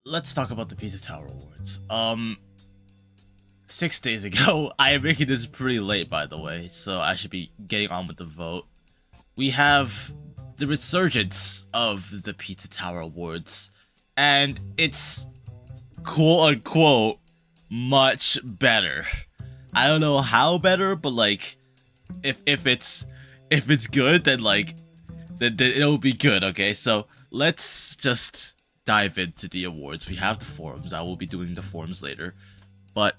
let's talk about the Pizza Tower Awards. 6 days ago, I am making this pretty late, by the way, so I should be getting on with the vote. We have the resurgence of the Pizza Tower Awards, and it's quote unquote much better. I don't know how better, but like, if it's good, then then it'll be good. Okay, so let's just dive into the awards. We have the forums. I will be doing the forums later, but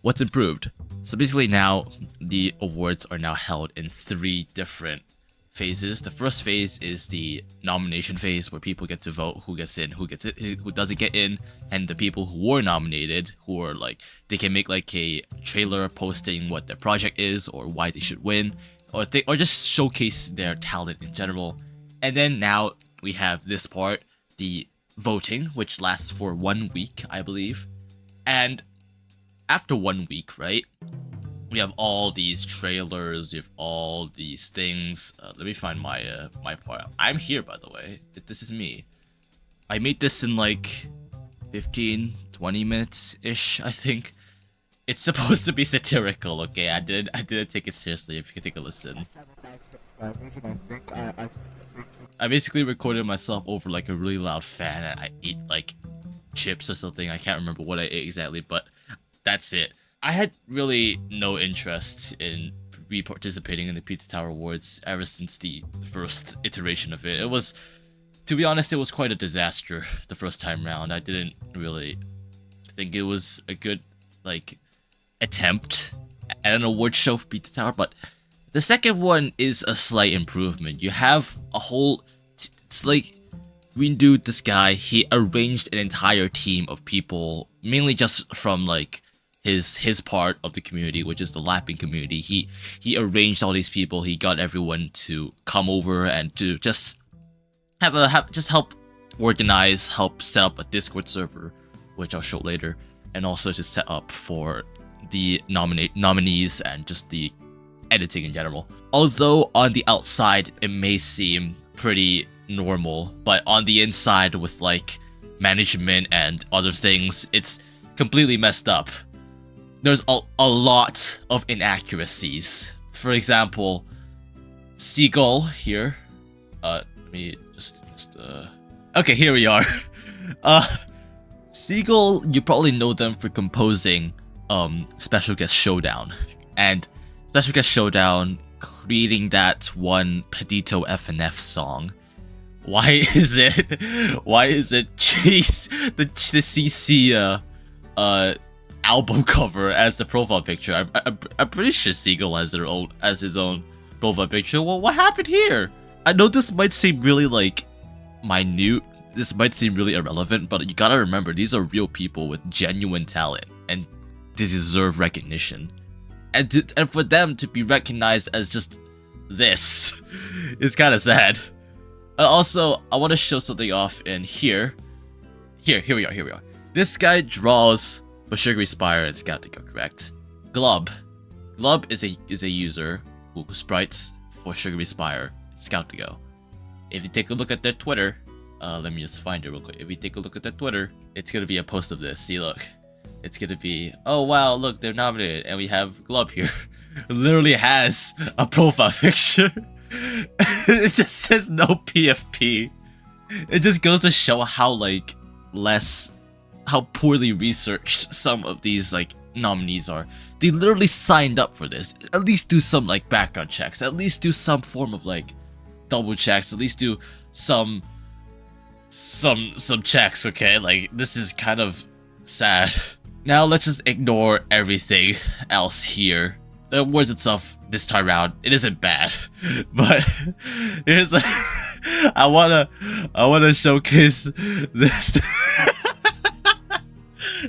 what's improved? So basically now the awards are now held in 3 different phases. The first phase is the nomination phase, where people get to vote who gets in, who doesn't get in, and the people who were nominated, who are like, they can make like a trailer posting what their project is or why they should win, or just showcase their talent in general. And then now we have this part, the voting, which lasts for 1 week, I believe. And after 1 week, right, we have all these trailers, we have all these things. Let me find my my part. I'm here, by the way. This is me. I made this in like 15-20 minutes ish, I think. It's supposed to be satirical, okay? I didn't take it seriously. If you can take a listen. I basically recorded myself over like a really loud fan, and I ate like chips or something. I can't remember what I ate exactly, but that's it. I had really no interest in participating in the Pizza Tower Awards ever since the first iteration of it. It was, to be honest, it was quite a disaster the first time round. I didn't really think it was a good like attempt at an award show for Pizza Tower, but the second one is a slight improvement. You have a whole, it's like, Green Dude, this guy, he arranged an entire team of people, mainly just from like his part of the community, which is the lapping community. He arranged all these people. He got everyone to come over and to just help organize, help set up a Discord server, which I'll show later, and also to set up for the nominees and just the editing in general. Although on the outside it may seem pretty normal, but on the inside with like management and other things, it's completely messed up. There's a lot of inaccuracies. For example, Seagull here. Let me just okay, here we are. Seagull, you probably know them for composing Special Guest Showdown, and Special Guest Showdown creating that one Pedito FNF song. Why is it Chase the CC album cover as the profile picture? I'm pretty sure Seagull has his own profile picture. Well, what happened here? I know this might seem really like minute, this might seem really irrelevant, but you gotta remember, these are real people with genuine talent, and they deserve recognition. And for them to be recognized as just this is kind of sad. And also, I want to show something off in here. Here we are. This guy draws for Sugary Spire and Scout to go correct. Glub is a user who sprites for Sugary Spire and Scout to go. If you take a look at their Twitter, let me just find it real quick. If you take a look at their Twitter, it's gonna be a post of this. See, look. It's gonna be, oh wow, look, they're nominated, and we have Glub here. It literally has a profile picture. It just says no PFP. It just goes to show how how poorly researched some of these like nominees are. They literally signed up for this. At least do some like background checks. At least do some form of like double checks. At least do some checks. Okay, like this is kind of sad. Now let's just ignore everything else here. The awards itself this time around, it isn't bad, but here's I wanna showcase this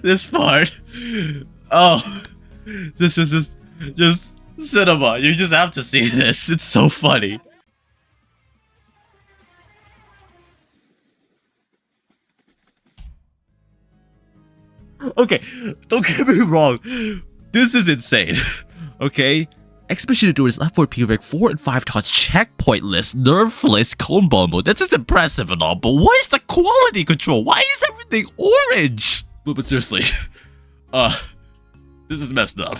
this part. Oh, this is just cinema. You just have to see this. It's so funny. Okay, don't get me wrong. This is insane. Okay? Exhibition Endurance left forward P rank 4 and 5 times checkpointless, nerfless combo mode. That's just impressive and all, but what is the quality control? Why is everything orange? But seriously, this is messed up.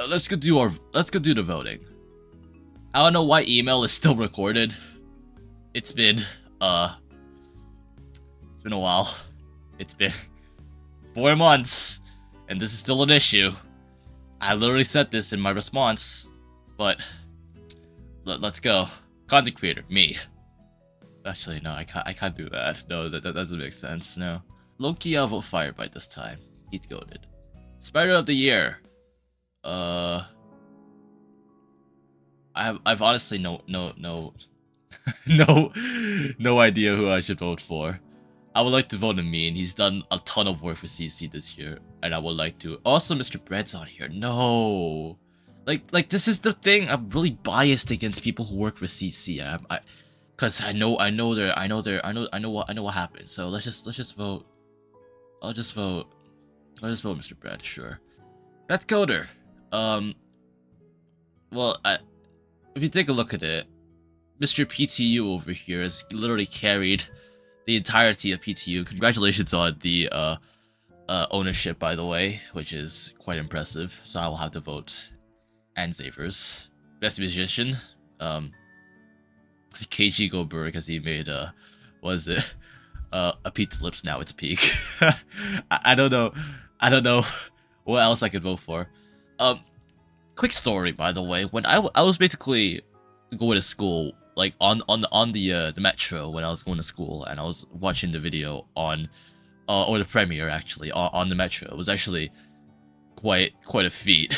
Let's go do the voting. I don't know why email is still recorded. It's been a while. It's been 4 months, and this is still an issue. I literally said this in my response, but let's go. Content creator, me. Actually, no, I can't do that. No, that doesn't make sense. No. Loki, I'll vote Firebite this time. He's goated. Spider of the Year. I've honestly no idea who I should vote for. I would like to vote in Mean. He's done a ton of work for CC this year, and I would like to. Also, Mr. Bread's on here. No, like this is the thing. I'm really biased against people who work for CC. Cause I know what happened. So let's just vote. I'll just vote Mr. Bread. Sure. Best coder. Well, if you take a look at it, Mr. PTU over here has literally carried the entirety of PTU. Congratulations on the ownership, by the way, which is quite impressive. So I will have to vote Anzavers. Best musician, KG Goldberg, because he made what is it? A Pizza Lips Now It's Peak. I don't know what else I could vote for. Quick story, by the way. When I was basically going to school, like on the metro when I was going to school, and I was watching the video on or the premiere actually on the metro. It was actually quite a feat,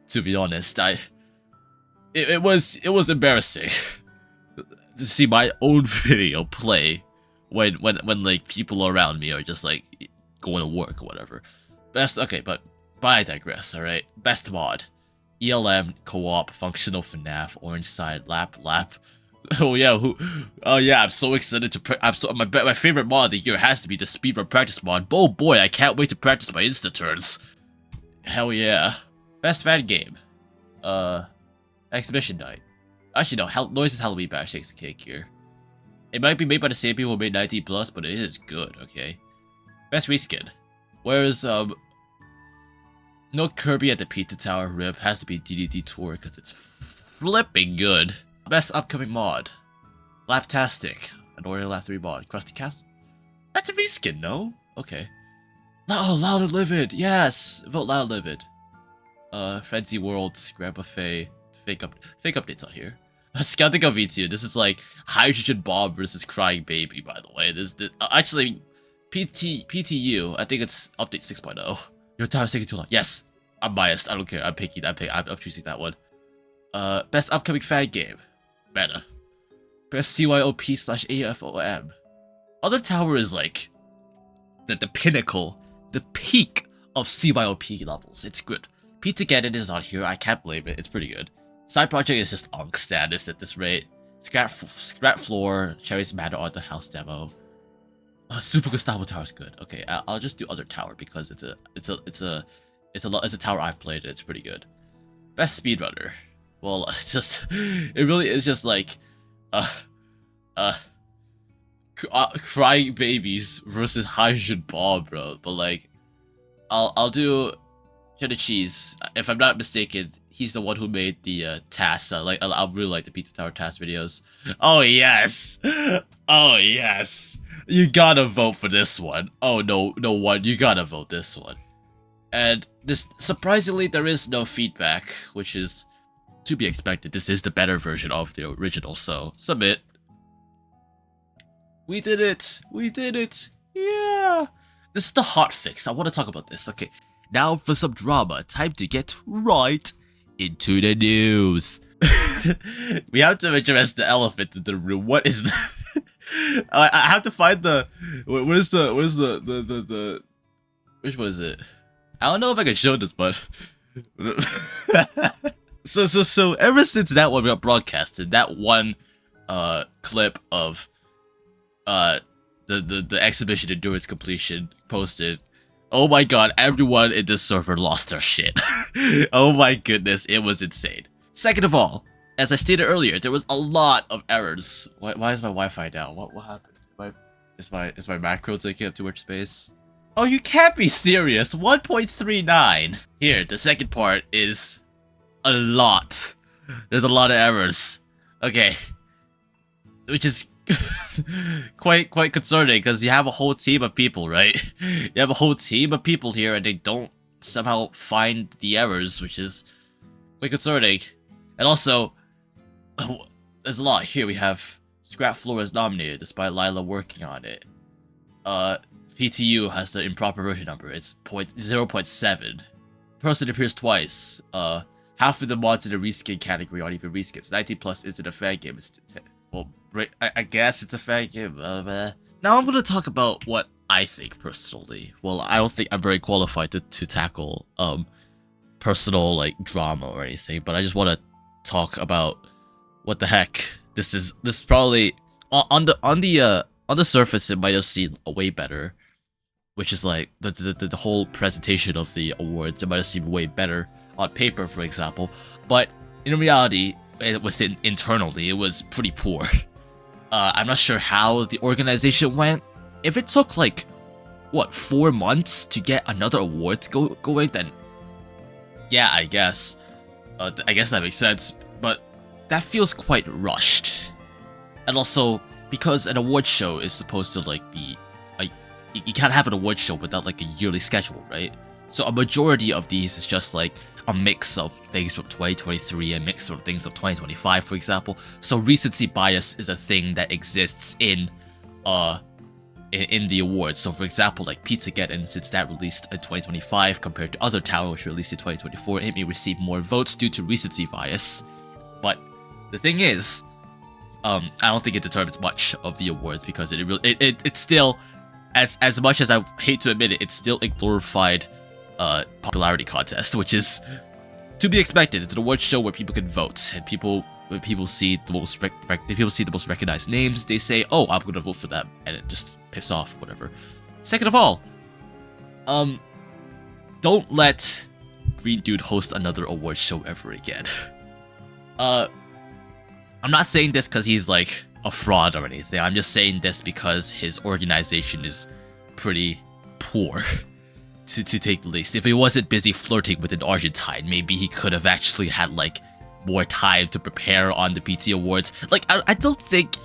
to be honest. It was embarrassing to see my own video play when like people around me are just like going to work or whatever. But I digress. All right, best mod. ELM, Co-op, Functional FNAF, Orange Side, Lap. Oh yeah, I'm so excited to my favorite mod of the year has to be the speedrun practice mod. Oh boy, I can't wait to practice my insta turns. Hell yeah. Best fan game. Exhibition Night. Actually no, Noise's Halloween Bash takes the cake here. It might be made by the same people who made 19+, but it is good, okay? Best reskin. Whereas no Kirby at the Pizza Tower rip has to be DDD Tour because it's flipping good. Best upcoming mod. Laptastic. Annoying Lap 3 mod. Krusty Cast? That's a reskin, no? Okay. Oh, Loud and Livid. Yes! Vote Loud and Livid. Frenzy Worlds. Grandpa Faye. Fake updates on here. Scouting of VTU. This is like Hydrogen Bomb versus Crying Baby, by the way. Actually, PTU. I think it's update 6.0. Your time is taking too long. Yes! I'm biased. I don't care. I'm choosing that one. Best upcoming fan game. Meta. Best CYOP/AFOM. Other Tower is like the pinnacle, the peak of CYOP levels. It's good. Pizza Geddon is on here. I can't blame it. It's pretty good. Side project is just onk status at this rate. Scrap Floor. Cherry's Matter on the house demo. Super Gustavo Tower is good. Okay, I'll just do Other Tower because it's a tower I've played. And it's pretty good. Best speedrunner. Well, it really is just like, Crying Babies versus Hydrogen Bomb, bro. But like, I'll do Cheddar Cheese. If I'm not mistaken, he's the one who made the tasks. I really like the Pizza Tower task videos. Oh yes, oh yes. You gotta vote for this one. Oh no one. You gotta vote this one. And this surprisingly there is no feedback, which is to be expected. This is the better version of the original, so submit. We did it! We did it! Yeah! This is the hot fix. I want to talk about this. Okay, now for some drama. Time to get right into the news. We have to address the elephant in the room. What is that? I have to find the... Which one is it? I don't know if I can show this, but... So ever since that one got broadcasted, that one clip of the exhibition endurance completion posted, Oh my god, everyone in this server lost their shit. Oh my goodness, it was insane. Second of all, as I stated earlier, there was a lot of errors. Why is my Wi-Fi down? What happened? Is my macro taking up too much space? Oh, you can't be serious. 1.39. Here, the second part is a lot. There's a lot of errors. Okay. Which is quite concerning because you have a whole team of people, right? You have a whole team of people here and they don't somehow find the errors, which is quite concerning. And also, there's a lot here. We have Scrap Floor is nominated despite Lila working on it. PTU has the improper version number. It's 0.7. Person appears twice. Half of the mods in the reskin category aren't even reskins. 19 plus isn't a fan game. It's well, I guess it's a fan game. Now I'm gonna talk about what I think personally. Well, I don't think I'm very qualified to tackle personal like drama or anything, but I just want to talk about what the heck this is. This is probably on the surface it might have seemed way better, which is like the whole presentation of the awards. It might have seemed way better on paper, for example, but in reality, internally, it was pretty poor. I'm not sure how the organization went. If it took like, what, 4 months to get another award going, then yeah, I guess that makes sense. But that feels quite rushed. And also, because an award show is supposed to like be, you can't have an award show without like a yearly schedule, right? So a majority of these is just like a mix of things from 2023 and mix of things of 2025, for example. So recency bias is a thing that exists in the awards. So for example, like Pizzageddon, since that released in 2025 compared to other Tower which released in 2024, it may receive more votes due to recency bias. But the thing is, I don't think it determines much of the awards because it's still, as much as I hate to admit it, it's still a glorified popularity contest, which is to be expected. It's an award show where people can vote, and when people see the most recognized names, they say, "Oh, I'm gonna vote for them," and it just piss off, whatever. Second of all, don't let Green Dude host another award show ever again. I'm not saying this because he's like a fraud or anything. I'm just saying this because his organization is pretty poor. To take the least. If he wasn't busy flirting with an Argentine, maybe he could have actually had like more time to prepare on the PT Awards. Like, I don't think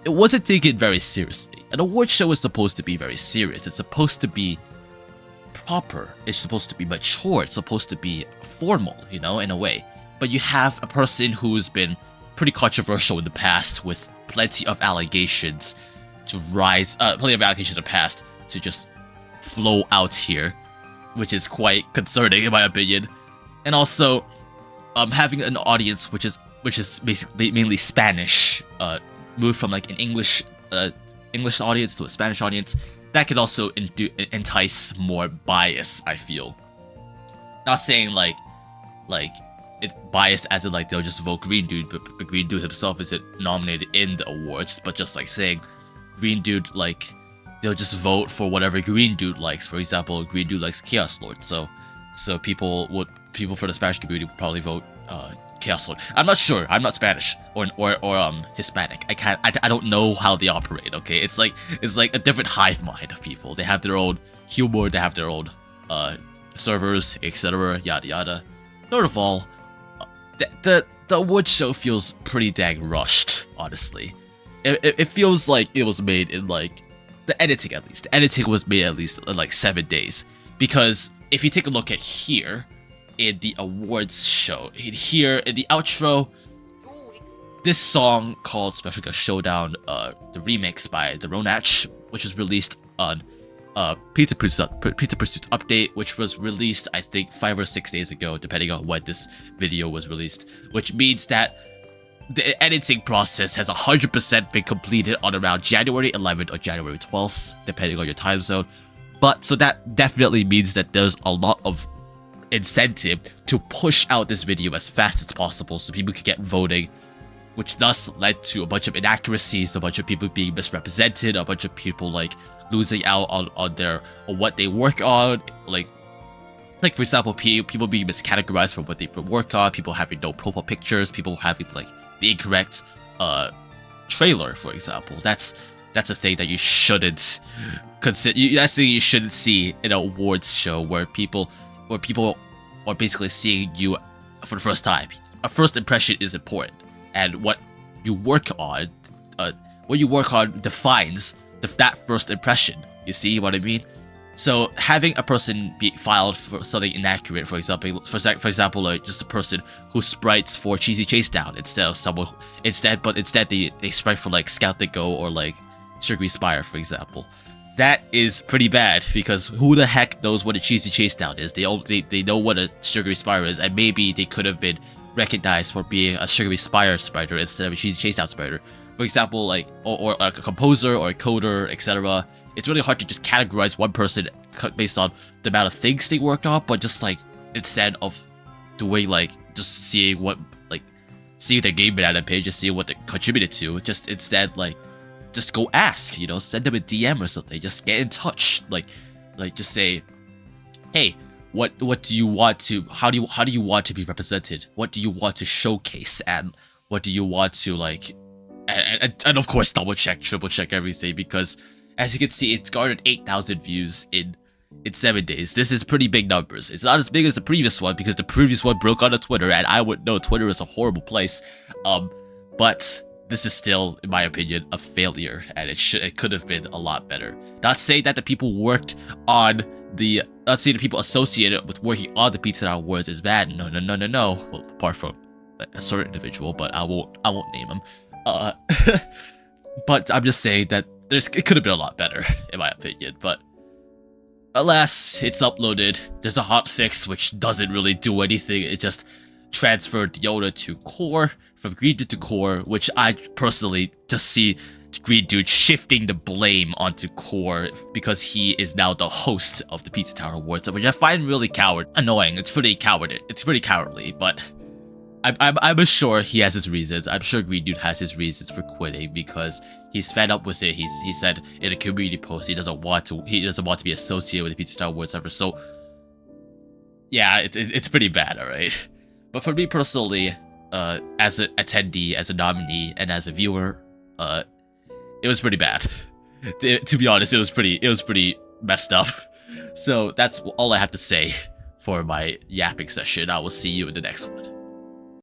it wasn't taken very seriously. An award show is supposed to be very serious. It's supposed to be proper. It's supposed to be mature. It's supposed to be formal, you know, in a way. But you have a person who's been pretty controversial in the past with plenty of allegations to the past to just flow out here, which is quite concerning in my opinion. And also, having an audience which is basically mainly Spanish, move from like an English audience to a Spanish audience, that could also entice more bias, I feel. Not saying like it biased as in like they'll just vote Green Dude, but Green Dude himself isn't nominated in the awards, but just like saying Green Dude, like they'll just vote for whatever Green Dude likes. For example, Green Dude likes Chaos Lord, so people for the Spanish community would probably vote Chaos Lord. I'm not sure. I'm not Spanish or Hispanic. I don't know how they operate. Okay, it's like a different hive mind of people. They have their own humor. They have their own servers, etc. Yada yada. Third of all, the award show feels pretty dang rushed. Honestly, it feels like it was made in like. The editing, at least. The editing was made at least in like 7 days. Because if you take a look at here, in the awards show, here in the outro, this song called Special Guest Showdown, the remix by the Ronach, which was released on Pizza Pursuit Update, which was released, I think, 5 or 6 days ago, depending on when this video was released. Which means that the editing process has 100% been completed on around January 11th or January 12th, depending on your time zone. But so that definitely means that there's a lot of incentive to push out this video as fast as possible so people can get voting which thus led to a bunch of inaccuracies, a bunch of people being misrepresented, a bunch of people like losing out on what they work on, like for example, people being miscategorized for what they work on, people having no profile pictures, people having like the incorrect trailer, for example. That's a thing that you shouldn't consider. That's a thing you shouldn't see in an awards show where people are basically seeing you for the first time. A first impression is important, and what you work on defines that first impression. You see what I mean? So having a person be filed for something inaccurate, for example, like just a person who sprites for Cheesy Chase Down instead of someone instead they sprite for like Scout the Go or like Sugary Spire, for example. That is pretty bad because who the heck knows what a Cheesy Chase Down is? They know what a Sugary Spire is, and maybe they could have been recognized for being a Sugary Spire spriter instead of a Cheesy Chase Down spriter. For example, like or a composer or a coder, etc. It's really hard to just categorize one person based on the amount of things they worked on, but just like instead of doing like just seeing their game banana page, just seeing what they contributed to, just instead like just go ask, you know, send them a DM or something, just get in touch, like just say, hey, what do you want to, how do you want to be represented? What do you want to showcase, and what do you want to like, and of course triple check everything, because as you can see, it's garnered 8,000 views in 7 days. This is pretty big numbers. It's not as big as the previous one because the previous one broke onto Twitter, and I would know Twitter is a horrible place. But this is still, in my opinion, a failure, and it could have been a lot better. Not saying that the people not saying the people associated with working on the Pizza Tower Awards is bad. No. Well, apart from a certain individual, but I won't name him. But I'm just saying that it could have been a lot better, in my opinion, but alas, it's uploaded. There's a hotfix which doesn't really do anything. It just transferred Yoda to core, from Green Dude to core, which I personally just see Green Dude shifting the blame onto core because he is now the host of the Pizza Tower Awards, which I find really annoying. It's pretty cowardly, but I'm sure he has his reasons. I'm sure Green Dude has his reasons for quitting because he's fed up with it. He said in a community post he doesn't want to be associated with the Pizza Tower Awards ever. So yeah, it's pretty bad, alright. But for me personally, as an attendee, as a nominee, and as a viewer, it was pretty bad. To be honest, it was pretty messed up. So that's all I have to say for my yapping session. I will see you in the next one.